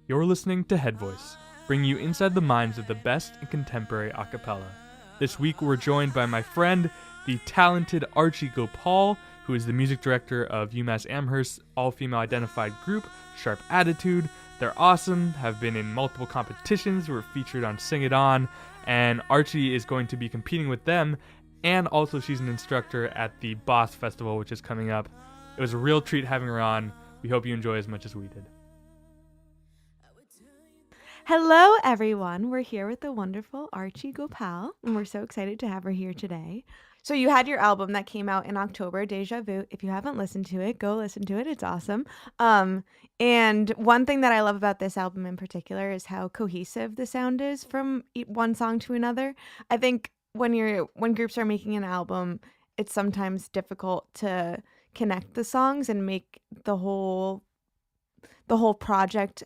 You're listening to Head Voice, bringing you inside the minds of the best in contemporary a cappella. This week we're joined by my friend, the talented Archie Gopal, who is the music director of UMass Amherst's all-female identified group, Sharp Attitude. They're awesome, have been in multiple competitions, were featured on Sing It On, and Archie is going to be competing with them, and also she's an instructor at the Boss Festival, which is coming up. It was a real treat having her on. We hope you enjoy as much as we did. Hello, everyone. We're here with the wonderful Archie Gopal, and we're so excited to have her here today. So you had your album that came out in October, Deja Vu. If you haven't listened to it, go listen to it. It's awesome. And one thing that I love about this album in particular is how cohesive the sound is from one song to another. I think when groups are making an album, it's sometimes difficult to connect the songs and make the whole project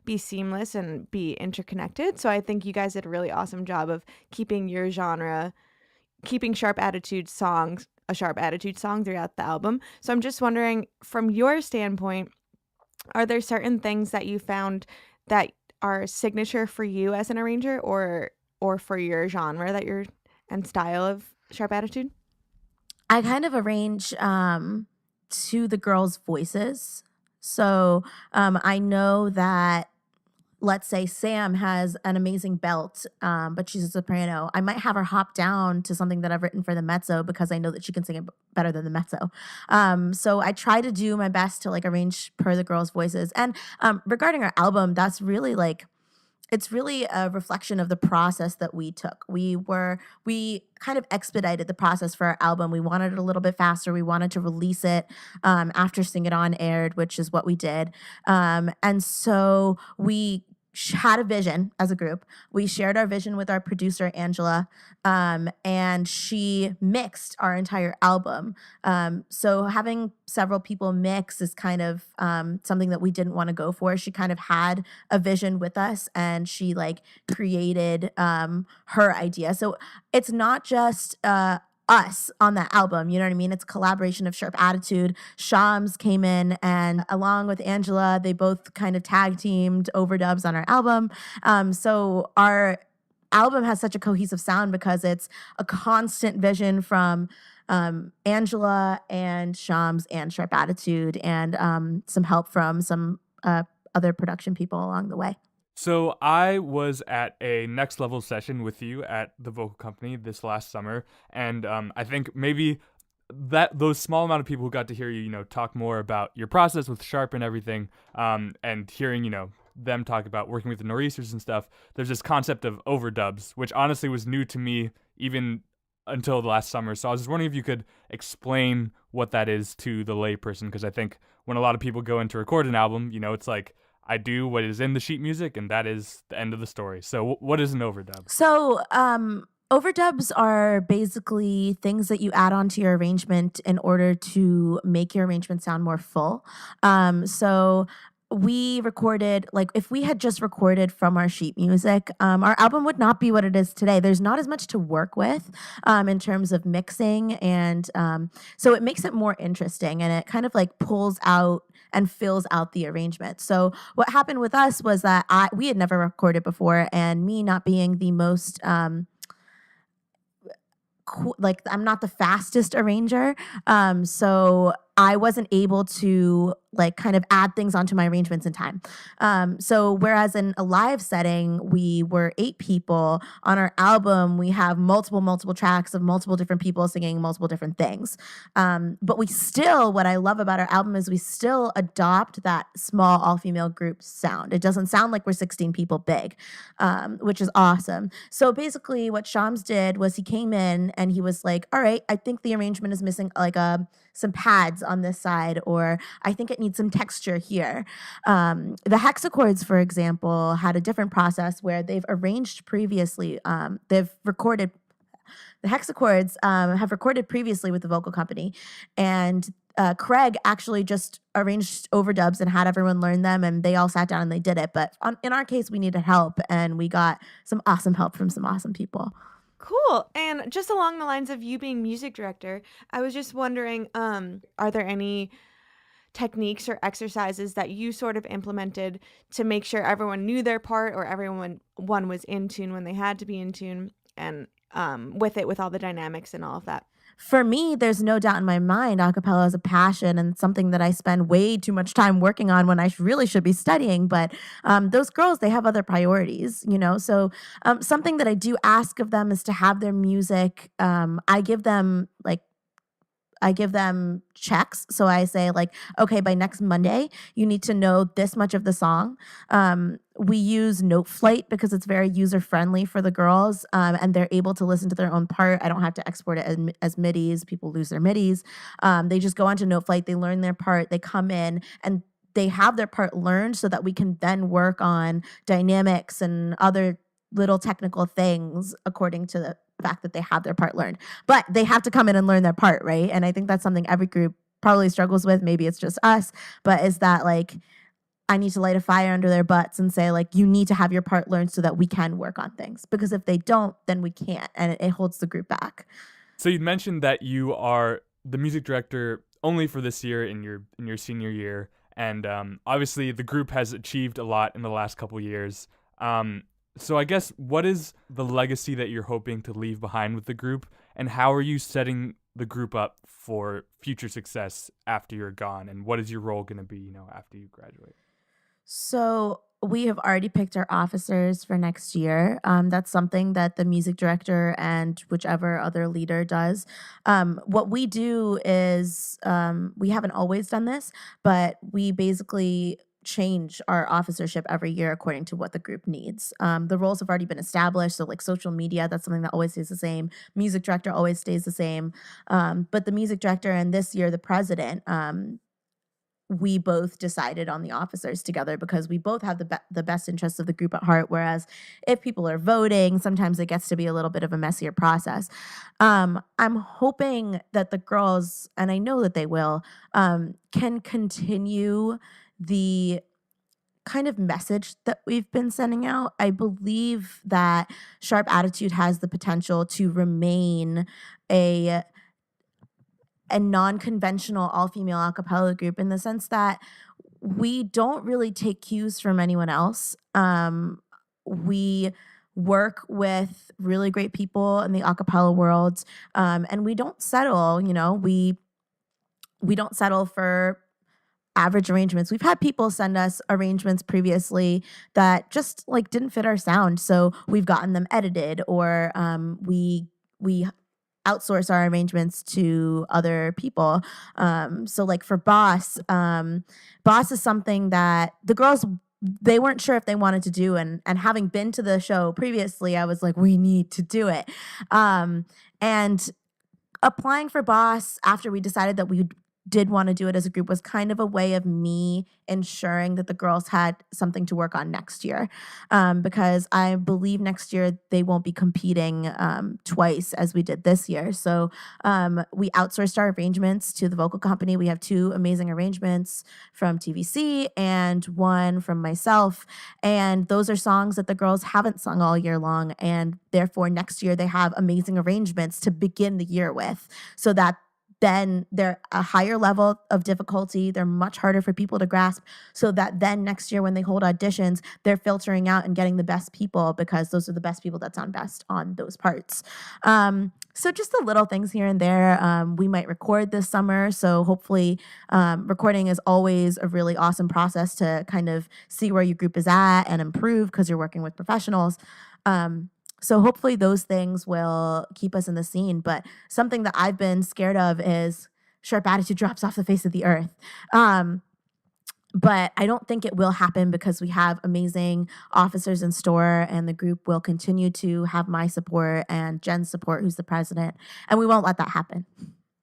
be seamless and be interconnected. So I think you guys did a really awesome job of keeping your genre, keeping Sharp Attitude songs, a Sharp Attitude song throughout the album. So I'm just wondering, from your standpoint, are there certain things that you found that are signature for you as an arranger or for your genre and style of Sharp Attitude? I kind of arrange to the girls' voices. So I know that, let's say Sam has an amazing belt, but she's a soprano. I might have her hop down to something that I've written for the mezzo because I know that she can sing it better than the mezzo. So I try to do my best to arrange per the girls' voices. And regarding our album, that's really it's really a reflection of the process that we took. We kind of expedited the process for our album. We wanted it a little bit faster. We wanted to release it after Sing It On aired, which is what we did. And so we had a vision as a group. We shared our vision with our producer, Angela, and she mixed our entire album. So having several people mix is kind of something that we didn't want to go for. She kind of had a vision with us, and she created her idea. So it's not just us on that album, you know what I mean? It's a collaboration of Sharp Attitude. Shams came in, and along with Angela, they both kind of tag teamed Overdubs on our album. So our album has such a cohesive sound because it's a constant vision from Angela and Shams and Sharp Attitude, and some help from some other production people along the way. So I was at a next level session with you at the vocal company this last summer, and I think maybe those small amount of people who got to hear you, talk more about your process with Sharp and everything, and hearing, them talk about working with the nor'easters and stuff, there's this concept of overdubs, which honestly was new to me even until the last summer. So I was just wondering if you could explain what that is to the layperson, because I think when a lot of people go in to record an album, it's like, I do what is in the sheet music, and that is the end of the story. So what is an overdub? So overdubs are basically things that you add onto your arrangement in order to make your arrangement sound more full. So we recorded, if we had just recorded from our sheet music, our album would not be what it is today. There's not as much to work with in terms of mixing, and so it makes it more interesting, and it kind of pulls out and fills out the arrangement. So what happened with us was that we had never recorded before, and me not being the most I'm not the fastest arranger, so I wasn't able to kind of add things onto my arrangements in time. So whereas in a live setting, we were 8 people, on our album, we have multiple tracks of multiple different people singing multiple different things. But what I love about our album is we still adopt that small all-female group sound. It doesn't sound like we're 16 people big, which is awesome. So basically what Shams did was he came in and he was like, all right, I think the arrangement is missing some pads on this side, or I think it needs some texture here. The hexachords, for example, had a different process where they've arranged previously. The hexachords have recorded previously with the vocal company, and Craig actually just arranged overdubs and had everyone learn them, and they all sat down and they did it. But in our case, we needed help, and we got some awesome help from some awesome people. Cool. And just along the lines of you being music director, I was just wondering, are there any techniques or exercises that you sort of implemented to make sure everyone knew their part or everyone was in tune when they had to be in tune, and with all the dynamics and all of that? For me, there's no doubt in my mind, acapella is a passion and something that I spend way too much time working on when I really should be studying. But those girls, they have other priorities, you know? So something that I do ask of them is to have their music. I give them checks. So I say like, okay, by next Monday, you need to know this much of the song. We use Note Flight because it's very user friendly for the girls, and they're able to listen to their own part. I don't have to export it as MIDIs. People lose their MIDIs. They just go onto Note Flight, they learn their part, they come in and they have their part learned so that we can then work on dynamics and other little technical things according to the fact that they have their part learned. But they have to come in and learn their part, right? And I think that's something every group probably struggles with. Maybe it's just us, but is that like, I need to light a fire under their butts and say like, you need to have your part learned so that we can work on things. Because if they don't, then we can't, and it holds the group back. So you mentioned that you are the music director only for this year in your senior year, and obviously the group has achieved a lot in the last couple years. So I guess, what is the legacy that you're hoping to leave behind with the group, and how are you setting the group up for future success after you're gone, and what is your role going to be, after you graduate? So we have already picked our officers for next year. That's something that the music director and whichever other leader does. What we do is, we haven't always done this, but we basically change our officership every year according to what the group needs. The roles have already been established. So like social media, that's something that always stays the same. Music director always stays the same. But the music director and this year, the president, we both decided on the officers together because we both have the best interests of the group at heart. Whereas if people are voting, sometimes it gets to be a little bit of a messier process. I'm hoping that the girls, and I know that they will, can continue the kind of message that we've been sending out. I believe that Sharp Attitude has the potential to remain a non-conventional all-female a cappella group in the sense that we don't really take cues from anyone else. We work with really great people in the a cappella world, and we don't settle, we don't settle for average arrangements. We've had people send us arrangements previously that just like didn't fit our sound, so we've gotten them edited, or we outsource our arrangements to other people. So like for Boss is something that the girls, they weren't sure if they wanted to do, and having been to the show previously, I was like, we need to do it. And applying for Boss after we decided that we did want to do it as a group was kind of a way of me ensuring that the girls had something to work on next year, because I believe next year they won't be competing twice as we did this year. So we outsourced our arrangements to the vocal company. We have 2 amazing arrangements from TVC and 1 from myself, and those are songs that the girls haven't sung all year long, and therefore next year they have amazing arrangements to begin the year with, so that then they're a higher level of difficulty. They're much harder for people to grasp, so that then next year when they hold auditions, they're filtering out and getting the best people, because those are the best people that sound best on those parts. So just the little things here and there. We might record this summer, so hopefully recording is always a really awesome process to kind of see where your group is at and improve, because you're working with professionals. So hopefully those things will keep us in the scene. But something that I've been scared of is Sharp Attitude drops off the face of the earth. But I don't think it will happen, because we have amazing officers in store, and the group will continue to have my support and Jen's support, who's the president, and we won't let that happen.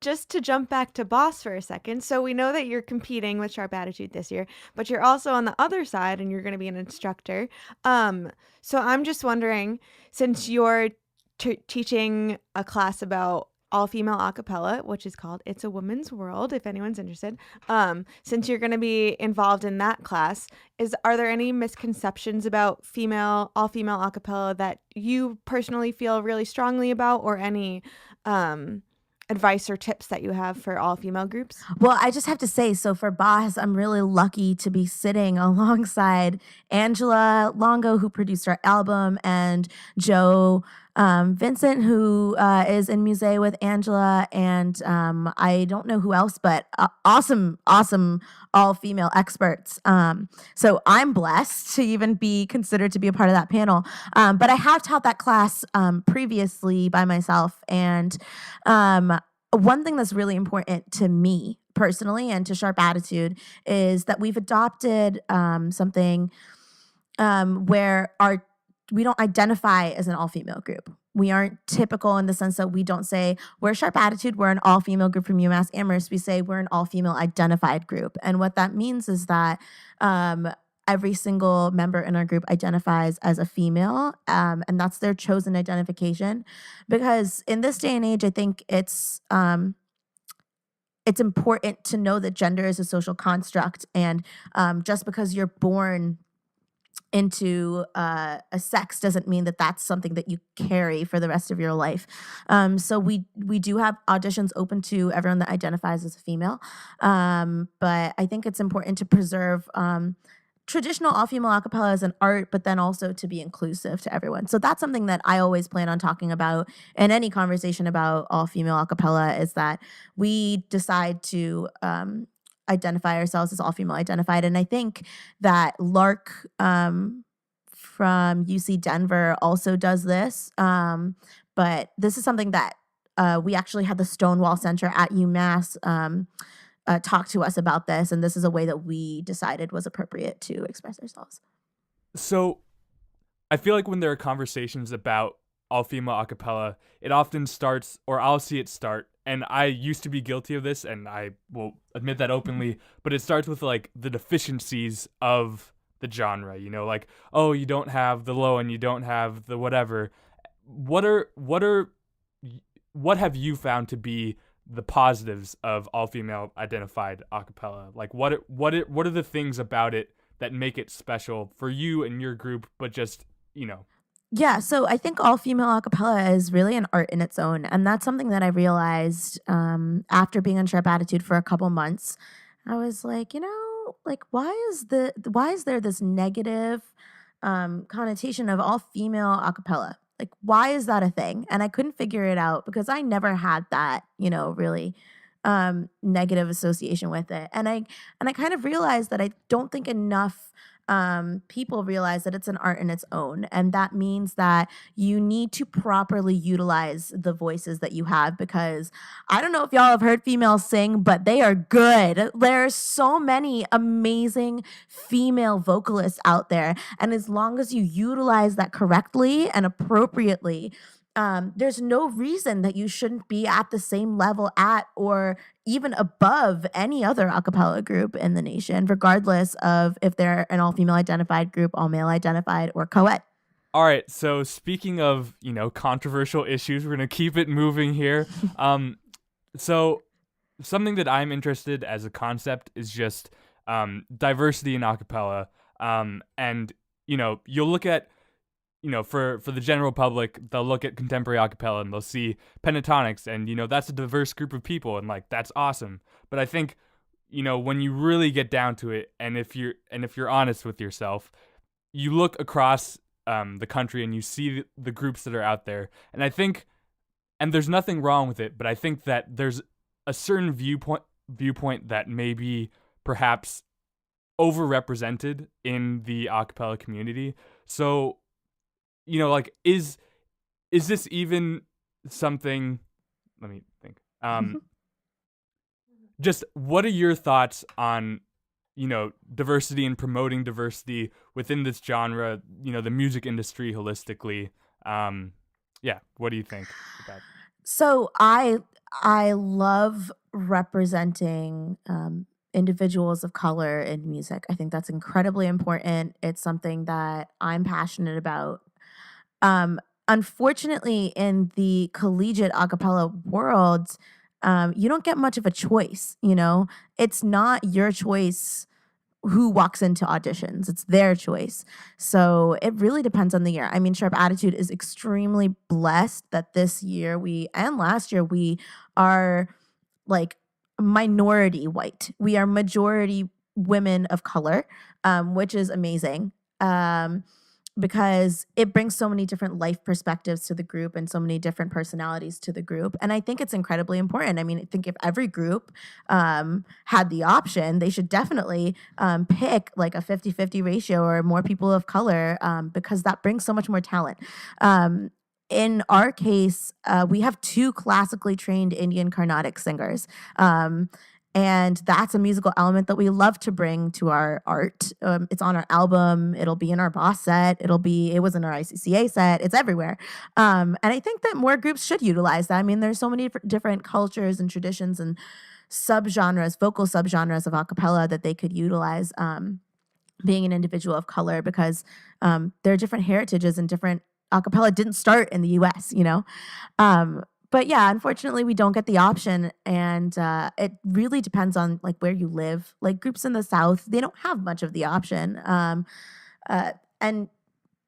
Just to jump back to Boss for a second, so we know that you're competing with Sharp Attitude this year, but you're also on the other side and you're going to be an instructor. So I'm just wondering, since you're teaching a class about all-female a cappella, which is called It's a Woman's World, if anyone's interested, since you're going to be involved in that class, are there any misconceptions about all-female a cappella that you personally feel really strongly about, or any advice or tips that you have for all female groups? Well, I just have to say, so for Boss, I'm really lucky to be sitting alongside Angela Longo, who produced our album, and Joe Vincent, who is in Musée with Angela, and I don't know who else, but awesome all-female experts. So I'm blessed to even be considered to be a part of that panel. But I have taught that class previously by myself, and one thing that's really important to me personally and to Sharp Attitude is that we've adopted something where we don't identify as an all-female group. We aren't typical in the sense that we don't say we're Sharp Attitude, we're an all-female group from UMass Amherst. We say we're an all-female identified group. And what that means is that every single member in our group identifies as a female, and that's their chosen identification. Because in this day and age, I think it's important to know that gender is a social construct, and just because you're born into a sex doesn't mean that that's something that you carry for the rest of your life. So we do have auditions open to everyone that identifies as a female, but I think it's important to preserve traditional all-female acapella as an art, but then also to be inclusive to everyone. So that's something that I always plan on talking about in any conversation about all-female acapella, is that we decide to identify ourselves as all-female identified. And I think that Lark from UC Denver also does this. But this is something that we actually had the Stonewall Center at UMass talk to us about this, and this is a way that we decided was appropriate to express ourselves. So I feel like when there are conversations about all-female a cappella, it often starts, or I'll see it start, and I used to be guilty of this, and I will admit that openly, but it starts with like the deficiencies of the genre, you know, like, oh, you don't have the low and you don't have the whatever. What have you found to be the positives of all-female identified a cappella? Like what are the things about it that make it special for you and your group, but just, you know? Yeah, so I think all-female a cappella is really an art in its own, and that's something that I realized after being on Sharp Attitude for a couple months. I was like, you know, like why is there this negative connotation of all-female a cappella? Like, why is that a thing? And I couldn't figure it out because I never had that, you know, really negative association with it. And I kind of realized that I don't think enough people realize that it's an art in its own. And that means that you need to properly utilize the voices that you have, because I don't know if y'all have heard females sing, but they are good. There are so many amazing female vocalists out there. And as long as you utilize that correctly and appropriately, there's no reason that you shouldn't be at the same level at or even above any other a cappella group in the nation, regardless of if they're an all-female identified group, all-male identified, or co-ed. All right, so speaking of, you know, controversial issues, we're going to keep it moving here. So something that I'm interested as a concept is just diversity in a cappella. And, you know, you'll look at, you know, for the general public, they'll look at contemporary a cappella and they'll see pentatonics, and, you know, that's a diverse group of people, and like that's awesome. But I think, you know, when you really get down to it, and if you're honest with yourself, you look across the country and you see the groups that are out there, and I think, and there's nothing wrong with it, but I think that there's a certain viewpoint that may be perhaps overrepresented in the a cappella community. So, you know, like, is this even something? Let me think. Just what are your thoughts on, you know, diversity and promoting diversity within this genre? You know, the music industry holistically. Yeah, what do you think about that? So I love representing individuals of color in music. I think that's incredibly important. It's something that I'm passionate about. Unfortunately, in the collegiate a cappella world, you don't get much of a choice, you know? It's not your choice who walks into auditions. It's their choice. So it really depends on the year. I mean, Sharp Attitude is extremely blessed that this year and last year we are like minority white. We are majority women of color, which is amazing. Because it brings so many different life perspectives to the group and so many different personalities to the group. And I think it's incredibly important. I mean, I think if every group had the option, they should definitely pick like a 50-50 ratio or more people of color, because that brings so much more talent. In our case, we have 2 classically trained Indian Carnatic singers. And that's a musical element that we love to bring to our art. It's on our album. It'll be in our boss set. It was in our ICCA set. It's everywhere. And I think that more groups should utilize that. I mean, there's so many different cultures and traditions and subgenres, vocal subgenres of a cappella that they could utilize, being an individual of color, because there are different heritages and different a cappella didn't start in the US, you know? But yeah, unfortunately, we don't get the option, and it really depends on like where you live. Like groups in the South, they don't have much of the option, and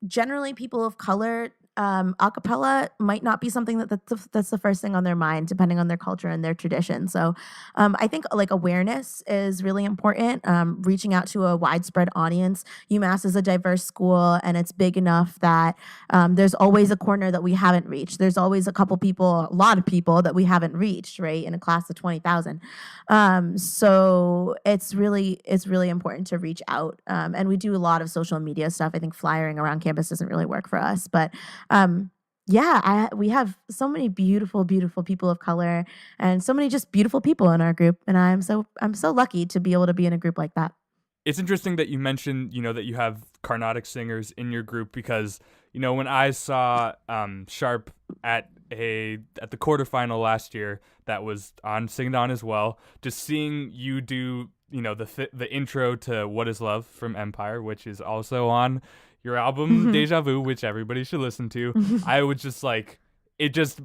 generally, people of color, a cappella might not be something that's the first thing on their mind, depending on their culture and their tradition. So, I think like awareness is really important. Reaching out to a widespread audience. UMass is a diverse school, and it's big enough that there's always a corner that we haven't reached. There's always a lot of people that we haven't reached, right? In a class of 20,000. So it's really important to reach out. And we do a lot of social media stuff. I think flyering around campus doesn't really work for us, but we have so many beautiful, beautiful people of color and so many just beautiful people in our group. And I'm so lucky to be able to be in a group like that. It's interesting that you mentioned, that you have Carnatic singers in your group, because, when I saw Sharp at the quarterfinal last year, that was on Sing On as well, just seeing you do, the intro to What Is Love from Empire, which is also on your album Deja Vu, which everybody should listen to. I was just like, it just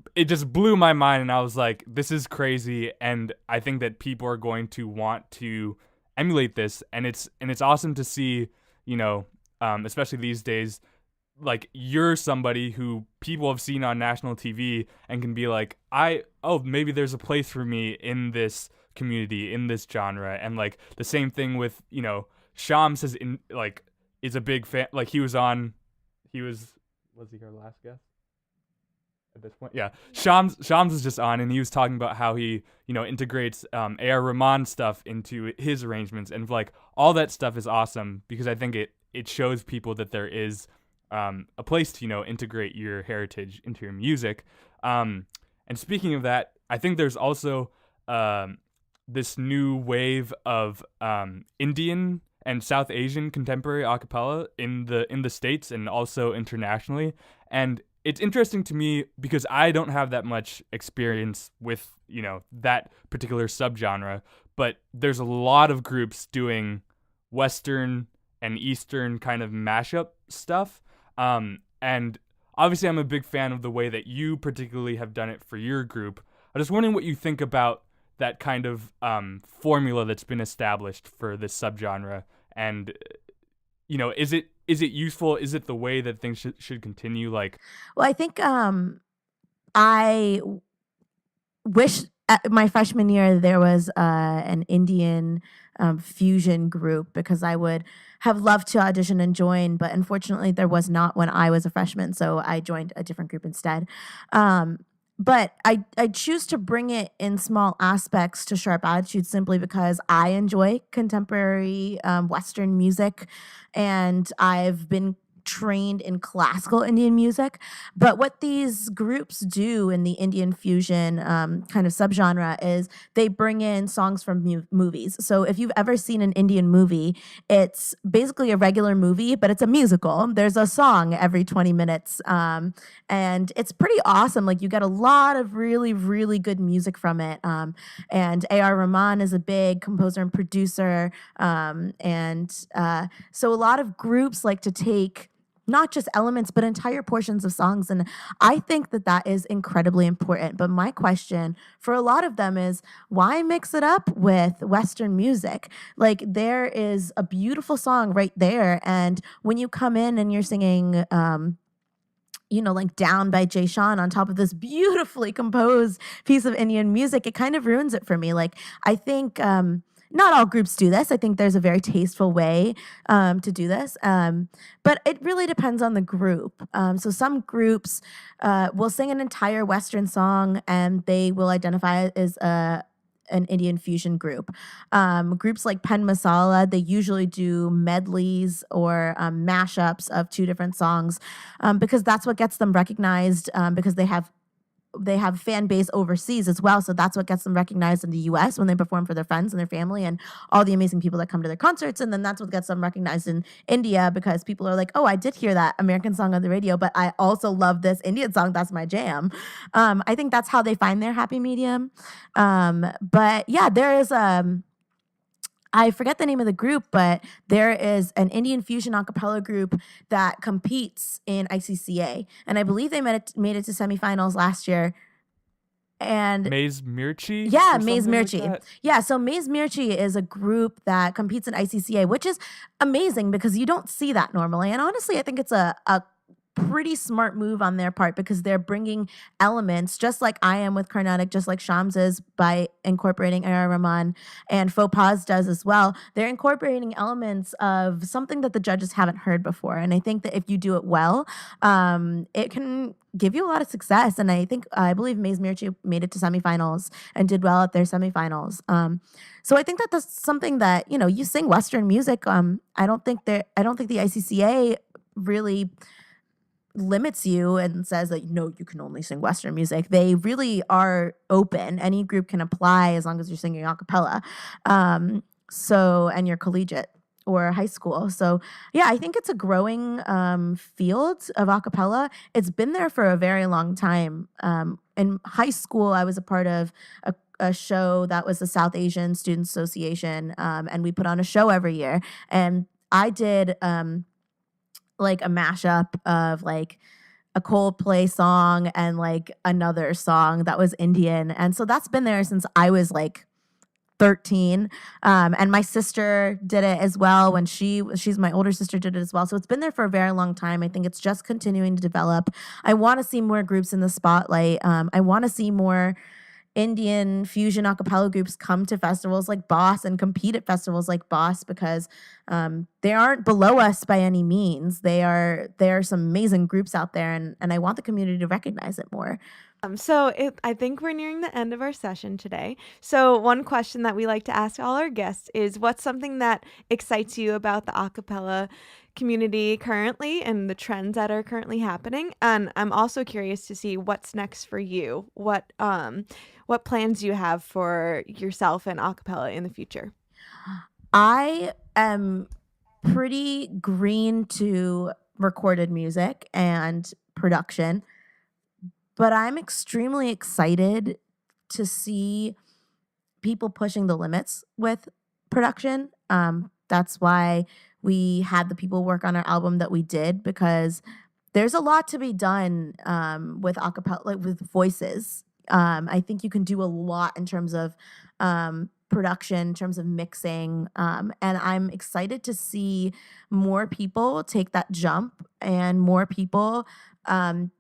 blew my mind, and I was like, this is crazy, and I think that people are going to want to emulate this, and it's awesome to see, especially these days, like you're somebody who people have seen on national TV and can be like, maybe there's a place for me in this community, in this genre. And like the same thing with, Shams is a big fan. Like was he our last guest at this point? Yeah. Shams was just on, and he was talking about how he, integrates A.R. Rahman stuff into his arrangements, and like all that stuff is awesome, because I think it shows people that there is a place to, integrate your heritage into your music. And speaking of that, I think there's also this new wave of Indian and South Asian contemporary a cappella in the States and also internationally. And it's interesting to me because I don't have that much experience with, that particular subgenre, but there's a lot of groups doing Western and Eastern kind of mashup stuff. And obviously I'm a big fan of the way that you particularly have done it for your group. I'm just wondering what you think about that kind of formula that's been established for this subgenre, and is it useful? Is it the way that things should continue? Well, I think I wish at my freshman year there was an Indian fusion group, because I would have loved to audition and join, but unfortunately there was not when I was a freshman, so I joined a different group instead. But I choose to bring it in small aspects to Sharp Attitude simply because I enjoy contemporary Western music, and I've been trained in classical Indian music. But what these groups do in the Indian fusion kind of subgenre is they bring in songs from movies. So if you've ever seen an Indian movie, it's basically a regular movie, but it's a musical. There's a song every 20 minutes. And it's pretty awesome. Like, you get a lot of really, really good music from it. And A.R. Rahman is a big composer and producer. So a lot of groups like to take not just elements, but entire portions of songs. And I think that that is incredibly important. But my question for a lot of them is, why mix it up with Western music? Like, there is a beautiful song right there. And when you come in and you're singing, like Down by Jay Sean on top of this beautifully composed piece of Indian music, it kind of ruins it for me. Like, I think not all groups do this. I think there's a very tasteful way to do this. But it really depends on the group. So some groups will sing an entire Western song and they will identify as an Indian fusion group. Groups like Pen Masala, they usually do medleys or mashups of two different songs because that's what gets them recognized because they have fan base overseas as well. So that's what gets them recognized in the US when they perform for their friends and their family and all the amazing people that come to their concerts. And then that's what gets them recognized in India because people are like, oh, I did hear that American song on the radio, but I also love this Indian song. That's my jam. I think that's how they find their happy medium. But yeah, there is I forget the name of the group, but there is an Indian fusion a cappella group that competes in ICCA. And I believe they made it to semifinals last year. And Maze Mirchi? Yeah, or Maze something like Mirchi. that? Yeah, so Maze Mirchi is a group that competes in ICCA, which is amazing because you don't see that normally. And honestly, I think it's a pretty smart move on their part because they're bringing elements just like I am with Carnatic, just like Shams is by incorporating A.R. Rahman and Faux Pas does as well. They're incorporating elements of something that the judges haven't heard before. And I think that if you do it well, it can give you a lot of success. And I believe Maze Mirchi made it to semifinals and did well at their semifinals. So I think that that's something that, you sing Western music. I don't think the ICCA really limits you and says that, no, you can only sing Western music. They really are open. Any group can apply as long as you're singing a cappella. And you're collegiate or high school. So yeah, I think it's a growing field of a cappella. It's been there for a very long time. In high school, I was a part of a show that was the South Asian Students Association, and we put on a show every year. And I did like a mashup of like a Coldplay song and like another song that was Indian. And so that's been there since I was like 13. And my sister did it as well when she's my older sister, did it as well. So it's been there for a very long time. I think it's just continuing to develop. I want to see more groups in the spotlight. I want to see more Indian fusion a cappella groups come to festivals like Boss and compete at festivals like Boss because they aren't below us by any means. There are some amazing groups out there, and I want the community to recognize it more. I think we're nearing the end of our session today. So one question that we like to ask all our guests is, what's something that excites you about the a cappella community currently and the trends that are currently happening? And I'm also curious to see what's next for you. What plans you have for yourself and a cappella in the future? I am pretty green to recorded music and production, but I'm extremely excited to see people pushing the limits with production. That's why we had the people work on our album that we did, because there's a lot to be done with a cappella, like with voices. I think you can do a lot in terms of production, in terms of mixing. And I'm excited to see more people take that jump and more people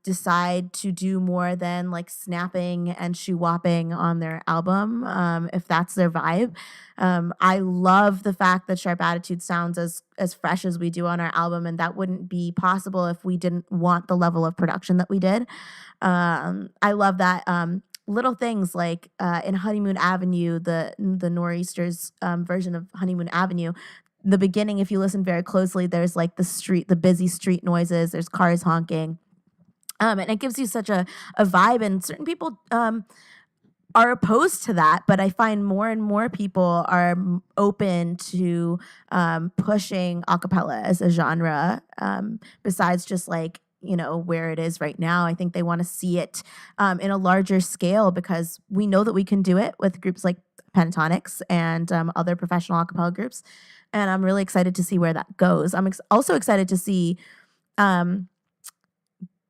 decide to do more than like snapping and shoo-wopping on their album, if that's their vibe. I love the fact that Sharp Attitude sounds as fresh as we do on our album, and that wouldn't be possible if we didn't want the level of production that we did. I love that little things like in Honeymoon Avenue, the Nor'easters version of Honeymoon Avenue, the beginning, if you listen very closely, there's like the busy street noises, there's cars honking. And it gives you such a vibe, and certain people are opposed to that, but I find more and more people are open to pushing a cappella as a genre, besides just like, where it is right now. I think they want to see it in a larger scale, because we know that we can do it with groups like Pentatonics and other professional a cappella groups. And I'm really excited to see where that goes. I'm also excited to see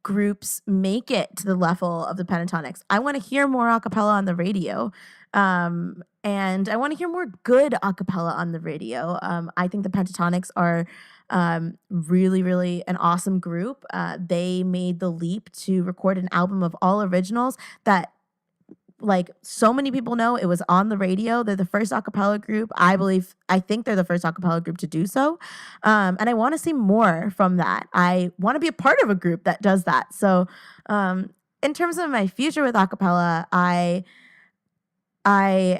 groups make it to the level of the Pentatonics. I want to hear more a cappella on the radio. And I want to hear more good a cappella on the radio. I think the Pentatonics are really, really an awesome group. They made the leap to record an album of all originals that, like, so many people know. It was on the radio. They're the first a cappella group. I think they're the first a cappella group to do so. And I want to see more from that. I want to be a part of a group that does that. So in terms of my future with a cappella, I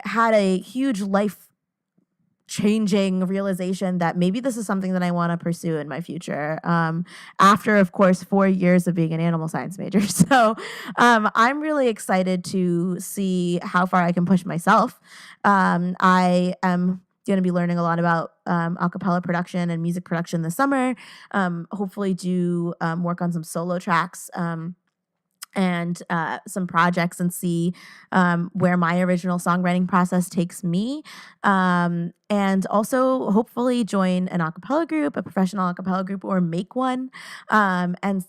had a huge life-changing realization that maybe this is something that I want to pursue in my future, after, of course, 4 years of being an animal science major. So I'm really excited to see how far I can push myself. I am going to be learning a lot about a cappella production and music production this summer. Hopefully do work on some solo tracks, and some projects, and see where my original songwriting process takes me. And also hopefully join an a cappella group, a professional a cappella group, or make one, and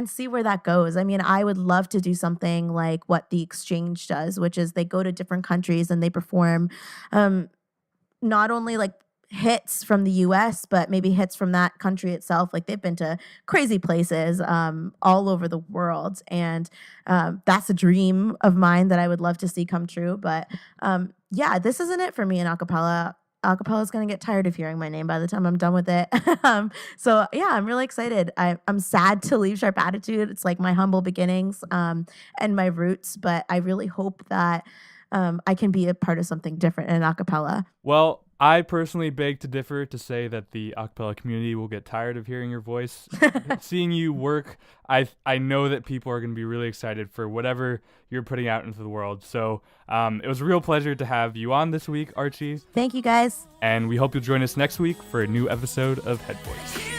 see where that goes. I mean, I would love to do something like what The Exchange does, which is they go to different countries and they perform not only like hits from the US, but maybe hits from that country itself. Like, they've been to crazy places all over the world. And that's a dream of mine that I would love to see come true. But yeah, this isn't it for me in a cappella. A cappella is going to get tired of hearing my name by the time I'm done with it. So yeah, I'm really excited. I'm sad to leave Sharp Attitude. It's like my humble beginnings and my roots, but I really hope that I can be a part of something different in a cappella. Well, I personally beg to differ to say that the a cappella community will get tired of hearing your voice. Seeing you work, I know that people are going to be really excited for whatever you're putting out into the world. So it was a real pleasure to have you on this week, Archie. Thank you, guys. And we hope you'll join us next week for a new episode of Head Voice.